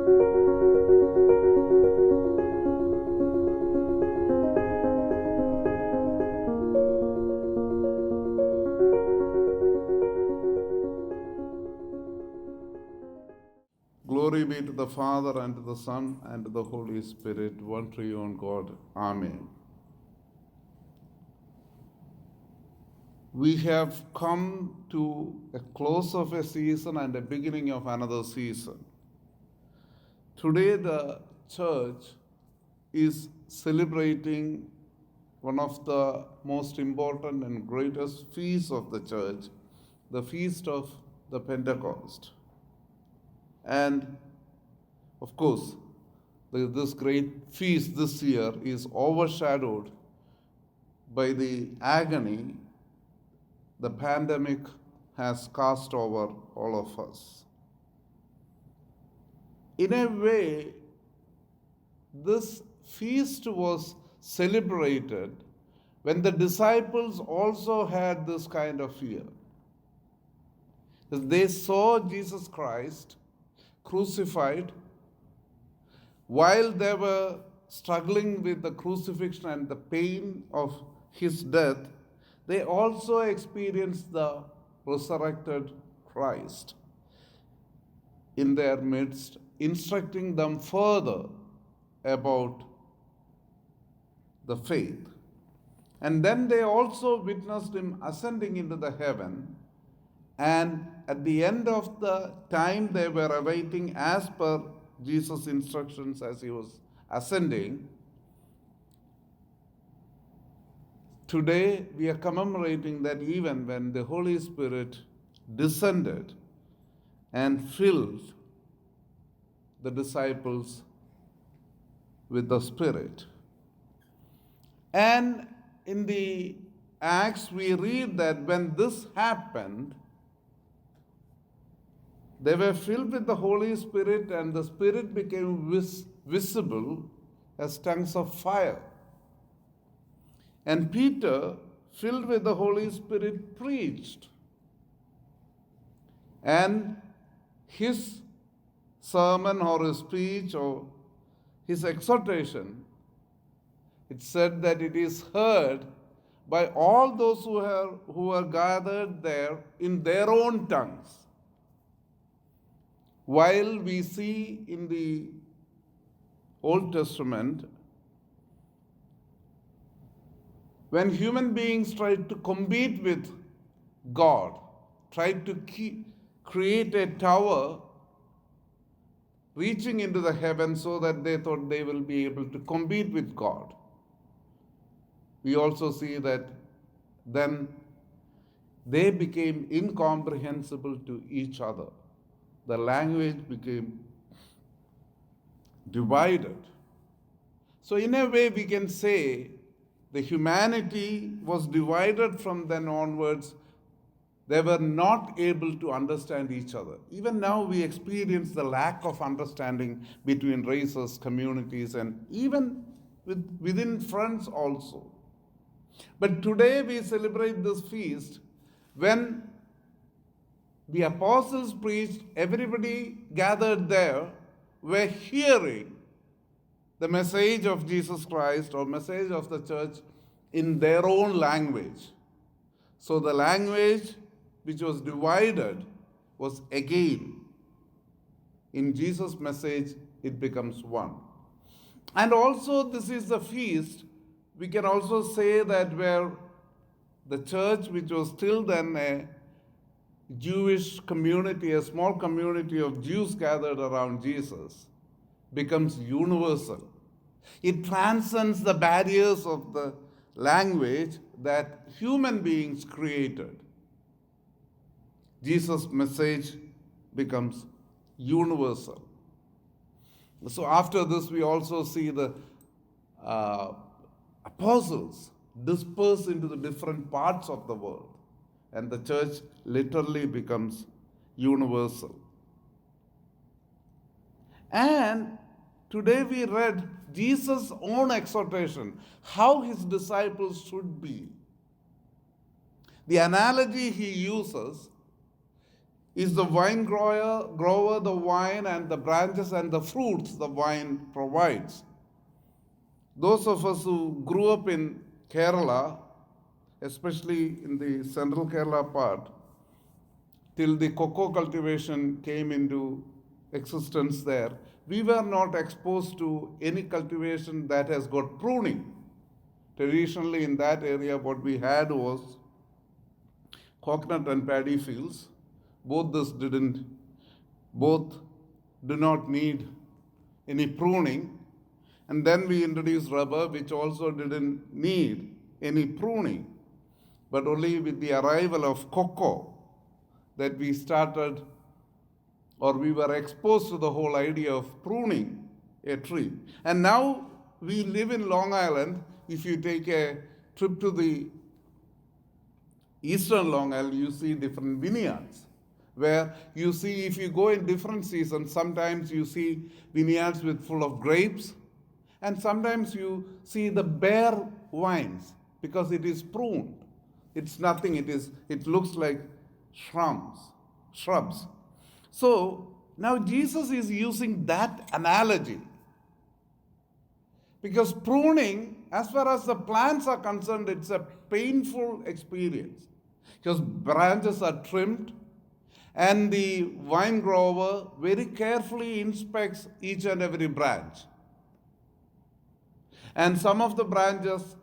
Glory be to the Father, and to the Son, and to the Holy Spirit, one triune God. Amen. We have come to a close of a season and a beginning of another season. Today the Church is celebrating one of the most important and greatest feasts of the Church, the Feast of the Pentecost. And of course, this great feast this year is overshadowed by the agony the pandemic has cast over all of us. In a way, this feast was celebrated when the disciples also had this kind of fear. They saw Jesus Christ crucified. While they were struggling with the crucifixion and the pain of his death, they also experienced the resurrected Christ in their midst, instructing them further about the faith. And then they also witnessed him ascending into the heaven. And at the end of the time they were awaiting, as per Jesus' instructions as he was ascending, today we are commemorating that even when the Holy Spirit descended and filled the disciples with the Spirit. And in the Acts we read that when this happened, they were filled with the Holy Spirit, and the Spirit became visible as tongues of fire. And Peter, filled with the Holy Spirit, preached. And his sermon or his speech or his exhortation, it said that it is heard by all those who are gathered there in their own tongues. While we see in the Old Testament, when human beings tried to compete with God, tried to create a tower reaching into the heavens so that they thought they will be able to compete with God, we also see that then they became incomprehensible to each other. The language became divided. So in a way we can say the humanity was divided from then onwards. They were not able to understand each other. Even now we experience the lack of understanding between races, communities, and even within friends also. But today we celebrate this feast when the apostles preached, everybody gathered there were hearing the message of Jesus Christ or message of the church in their own language. So the language which was divided was again, in Jesus' message, it becomes one. And also this is the feast, we can also say that where the church, which was till then a Jewish community, a small community of Jews gathered around Jesus, becomes universal. It transcends the barriers of the language that human beings created. Jesus' message becomes universal. So after this, we also see the apostles disperse into the different parts of the world, and the church literally becomes universal. And today we read Jesus' own exhortation, how his disciples should be. The analogy he uses is the vine grower, the vine, and the branches and the fruits the vine provides. Those of us who grew up in Kerala, especially in the central Kerala part, till the cocoa cultivation came into existence there, we were not exposed to any cultivation that has got pruning. Traditionally, in that area, what we had was coconut and paddy fields. Both do not need any pruning. And then we introduced rubber, which also didn't need any pruning. But only with the arrival of cocoa that we started, or we were exposed to the whole idea of pruning a tree. And now we live in Long Island. If you take a trip to the eastern Long Island, you see different vineyards, where you see, if you go in different seasons, sometimes you see vineyards full of grapes, and sometimes you see the bare vines because it is pruned. It's nothing, it looks like shrubs. So now Jesus is using that analogy, because pruning, as far as the plants are concerned, it's a painful experience, because branches are trimmed and the vine grower very carefully inspects each and every branch. And some of the branches,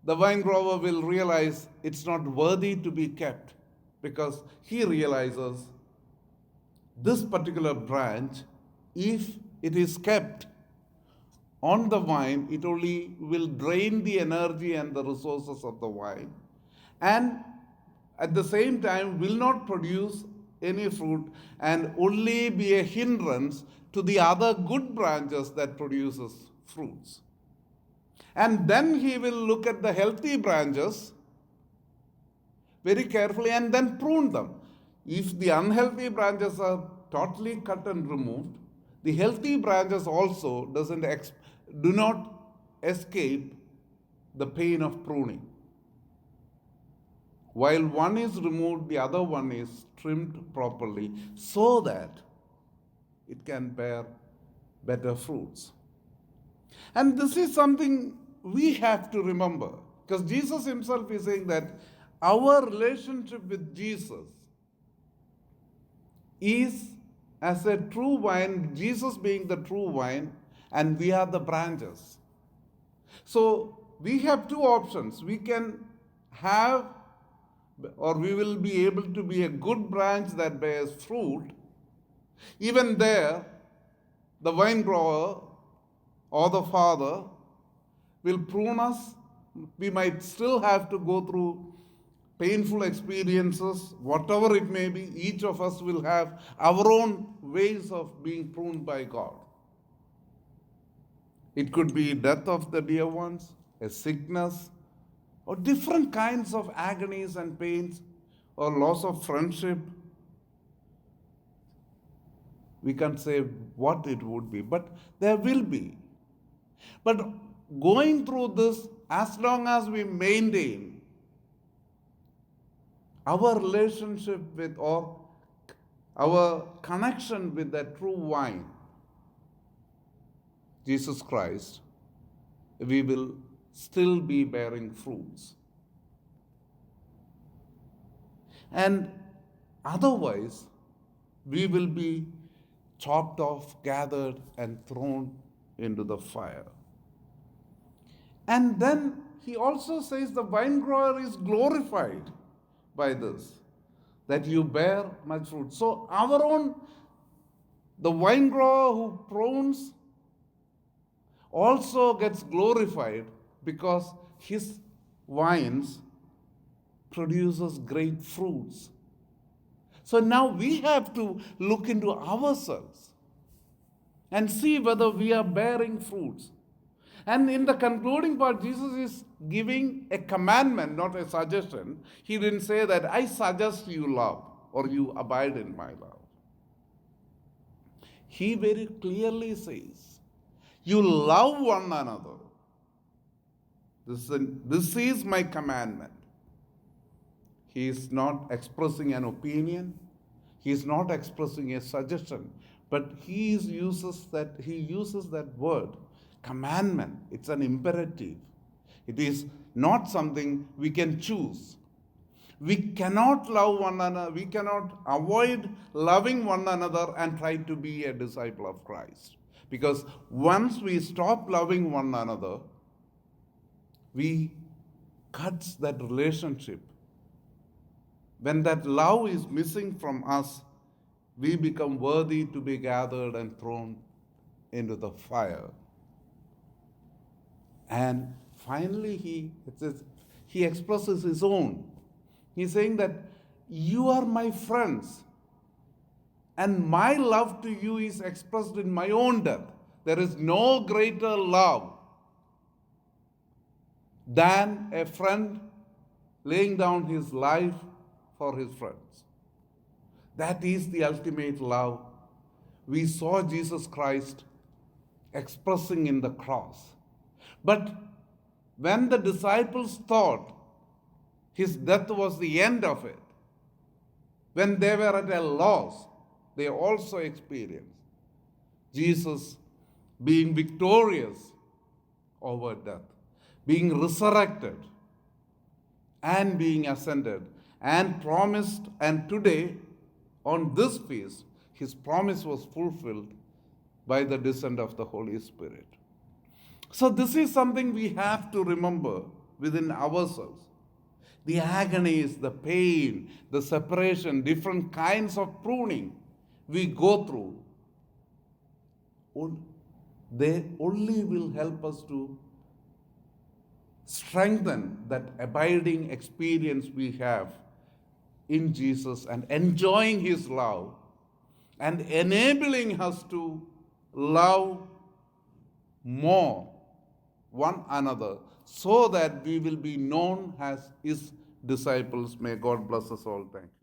the vine grower will realize it's not worthy to be kept, because he realizes this particular branch, if it is kept on the vine, it only will drain the energy and the resources of the vine, and at the same time will not produce any fruit and only be a hindrance to the other good branches that produces fruits. And then he will look at the healthy branches very carefully and then prune them. If the unhealthy branches are totally cut and removed, the healthy branches also do not escape the pain of pruning. While one is removed, the other one is trimmed properly so that it can bear better fruits. And this is something we have to remember, because Jesus himself is saying that our relationship with Jesus is as a true vine, Jesus being the true vine, and we are the branches. So we have two options. We can have, or we will be able to be a good branch that bears fruit. Even there, the vine grower or the Father will prune us. We might still have to go through painful experiences, whatever it may be. Each of us will have our own ways of being pruned by God. It could be death of the dear ones, a sickness, or different kinds of agonies and pains, or loss of friendship. We can't say what it would be, but there will be. But going through this, as long as we maintain our relationship with, or our connection with the true vine, Jesus Christ, we will still be bearing fruits. And otherwise, we will be chopped off, gathered, and thrown into the fire. And then he also says the vine grower is glorified by this, that you bear much fruit. So the vine grower who prunes also gets glorified, because his vines produces great fruits. So now we have to look into ourselves and see whether we are bearing fruits. And in the concluding part, Jesus is giving a commandment, not a suggestion. He didn't say that I suggest you love or you abide in my love. He very clearly says, you love one another. This is my commandment. He is not expressing an opinion. He is not expressing a suggestion, but uses that word, commandment. It's an imperative. It is not something we can choose. We cannot love one another. We cannot avoid loving one another and try to be a disciple of Christ. Because once we stop loving one another, we cut that relationship. When that love is missing from us, we become worthy to be gathered and thrown into the fire. And finally, he expresses his own. He's saying that you are my friends, and my love to you is expressed in my own death. There is no greater love than a friend laying down his life for his friends. That is the ultimate love. We saw Jesus Christ expressing in the cross. But when the disciples thought his death was the end of it, when they were at a loss, they also experienced Jesus being victorious over death, being resurrected, and being ascended, and promised. And today, on this feast, his promise was fulfilled by the descent of the Holy Spirit. So this is something we have to remember within ourselves. The agonies, the pain, the separation, different kinds of pruning we go through, they only will help us to strengthen that abiding experience we have in Jesus and enjoying his love and enabling us to love more one another so that we will be known as his disciples. May God bless us all. Thank you.